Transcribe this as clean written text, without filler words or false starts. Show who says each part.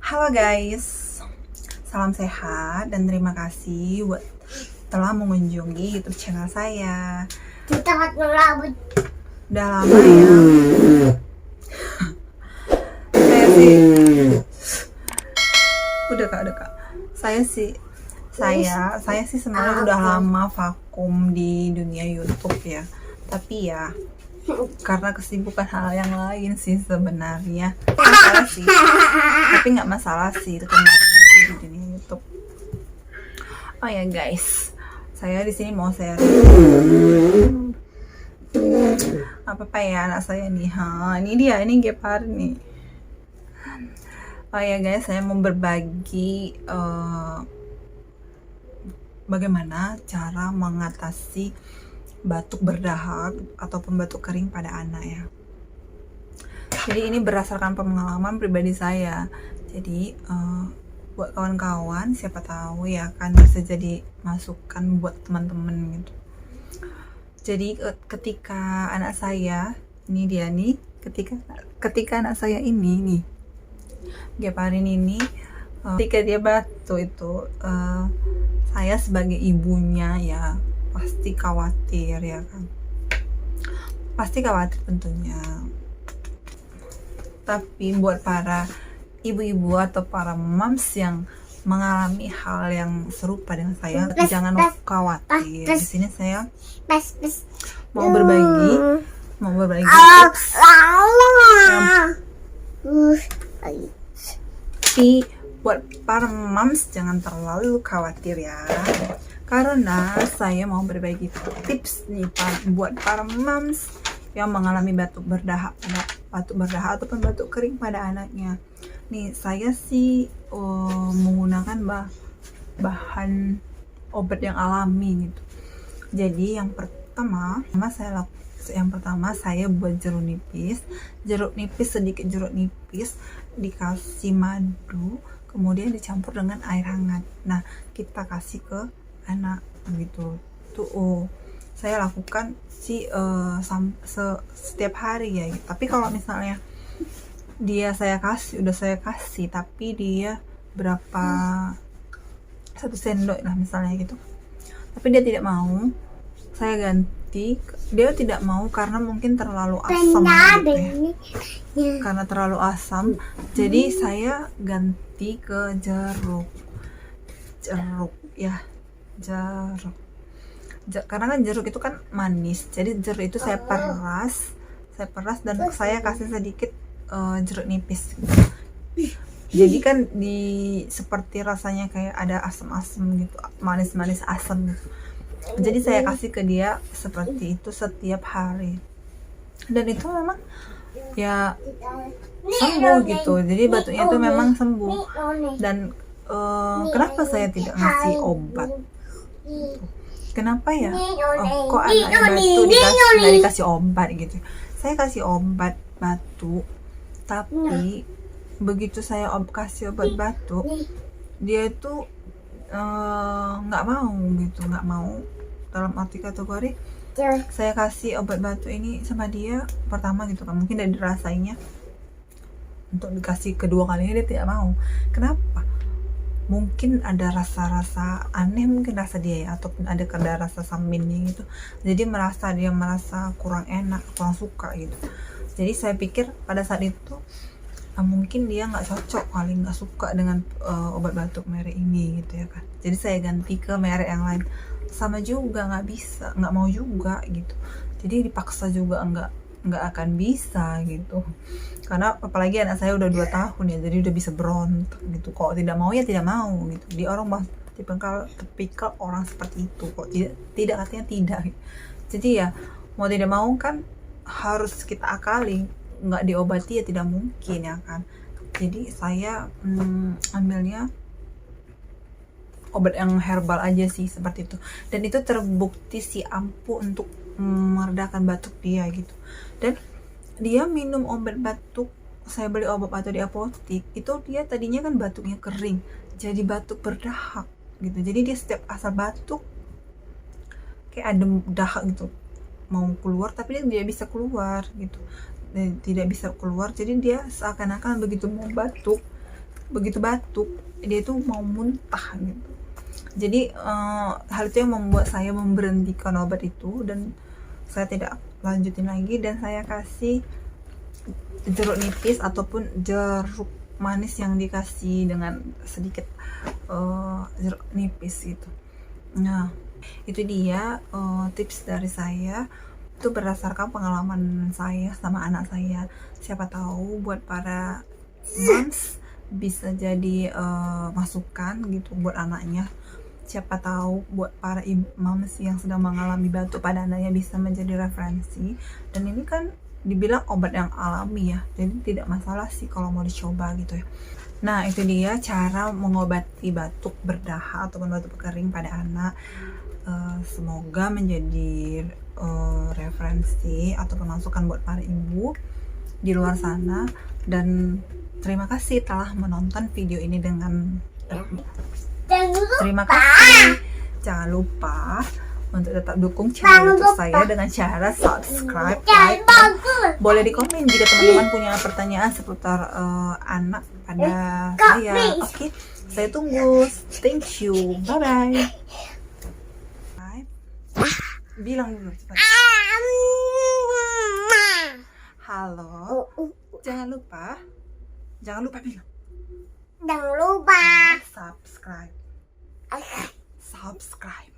Speaker 1: Halo guys, salam sehat dan terima kasih buat telah mengunjungi YouTube channel saya.
Speaker 2: Kita rambut.
Speaker 1: Udah lama ya. Saya sih, udah kak. Saya sih sebenarnya udah lama vakum di dunia YouTube ya. Tapi ya karena kesibukan hal yang lain sih sebenarnya. Masalah sih, tapi nggak masalah sih kembali lagi di dunia YouTube. Oh ya guys, saya di sini mau share apa ya anak saya nih. Ini dia, ini Gepard nih. Oh ya guys, saya mau berbagi bagaimana cara mengatasi batuk berdahak ataupun batuk kering pada anak ya. Jadi ini berdasarkan pengalaman pribadi saya. Jadi buat kawan-kawan siapa tahu ya kan bisa jadi masukan buat teman-teman gitu. Jadi ketika anak saya ini dia nih, ketika anak saya ini nih Geparin ini ketika dia batuk itu saya sebagai ibunya ya pasti khawatir ya kan, pasti khawatir tentunya. Tapi buat para ibu-ibu atau para moms yang mengalami hal yang serupa dengan saya, jangan khawatir. Di sini saya mau berbagi tips tapi buat para moms jangan terlalu khawatir ya, karena saya mau berbagi tips nih buat para moms yang mengalami batuk berdahak ataupun batuk kering pada anaknya. Nih saya sih menggunakan bahan obat yang alami gitu. Jadi yang pertama saya buat jeruk nipis sedikit jeruk nipis dikasih madu, kemudian dicampur dengan air hangat. Nah kita kasih ke anak gitu tuh. Saya lakukan sih setiap hari ya. Tapi kalau misalnya saya kasih tapi dia berapa 1 sendok lah misalnya gitu, tapi dia tidak mau, saya ganti. Dia tidak mau karena mungkin terlalu asam gitu ya. Karena terlalu asam, jadi saya ganti ke jeruk ya, karena kan jeruk itu kan manis. Jadi jeruk itu saya peras dan saya kasih sedikit jeruk nipis gitu. Jadi kan seperti rasanya kayak ada asam-asam gitu, manis-manis asam gitu. Jadi saya kasih ke dia seperti itu setiap hari, dan itu memang ya sembuh gitu. Jadi batuknya itu memang sembuh. Dan kenapa saya tidak ngasih obat? Kenapa ya? Kok anaknya batuk nggak dikasih obat gitu? Saya kasih obat batuk, tapi begitu saya kasih obat batuk, dia itu nggak mau dalam arti kategori saya kasih obat batuk ini sama dia pertama gitu kan, mungkin dari rasanya untuk dikasih kedua kalinya dia tidak mau. Kenapa? Mungkin ada rasa-rasa aneh, mungkin rasa dia ya, ataupun ada rasa saminnya gitu. Jadi dia merasa kurang enak, kurang suka gitu. Jadi saya pikir pada saat itu mungkin dia nggak cocok kali, nggak suka dengan obat batuk merek ini gitu ya kan. Jadi saya ganti ke merek yang lain, sama juga nggak mau juga gitu. Jadi dipaksa juga nggak akan bisa gitu, karena apalagi anak saya udah 2 tahun ya, jadi udah bisa berontak gitu. Kok tidak mau ya tidak mau gitu. Dia orang tipikal orang seperti itu, kok tidak katanya tidak gitu. Jadi ya mau tidak mau kan harus kita akali, nggak diobati ya tidak mungkin ya kan. Jadi saya ambilnya obat yang herbal aja sih seperti itu, dan itu terbukti sih ampuh untuk meredakan batuk dia gitu. Dan dia minum obat batuk, saya beli obat batuk di apotik itu, dia tadinya kan batuknya kering jadi batuk berdahak gitu. Jadi dia setiap asal batuk kayak ada dahak gitu mau keluar, tapi dia tidak bisa keluar gitu, jadi dia seakan-akan begitu mau batuk begitu batuk dia tuh mau muntah gitu. Jadi hal itu yang membuat saya memberhentikan obat itu dan saya tidak lanjutin lagi, dan saya kasih jeruk nipis ataupun jeruk manis yang dikasih dengan sedikit jeruk nipis gitu. Nah, itu dia tips dari saya, itu berdasarkan pengalaman saya sama anak saya. Siapa tahu buat para moms bisa jadi masukan gitu buat anaknya. Siapa tahu buat para moms yang sedang mengalami batuk pada anaknya bisa menjadi referensi. Dan ini kan dibilang obat yang alami ya, jadi tidak masalah sih kalau mau dicoba gitu ya. Nah, itu dia cara mengobati batuk berdahak ataupun batuk kering pada anak. Semoga menjadi referensi ataupun masukan buat para ibu di luar sana. Dan terima kasih telah menonton video ini dengan terima kasih. Jangan lupa untuk tetap dukung channel YouTube saya dengan cara subscribe, like, boleh di komen jika teman-teman punya pertanyaan seputar anak pada saya. Oke, saya tunggu. Thank you. Bye bye. Bilang dulu cepat. Halo. Jangan lupa bilang.
Speaker 2: Jangan lupa
Speaker 1: Subscribe.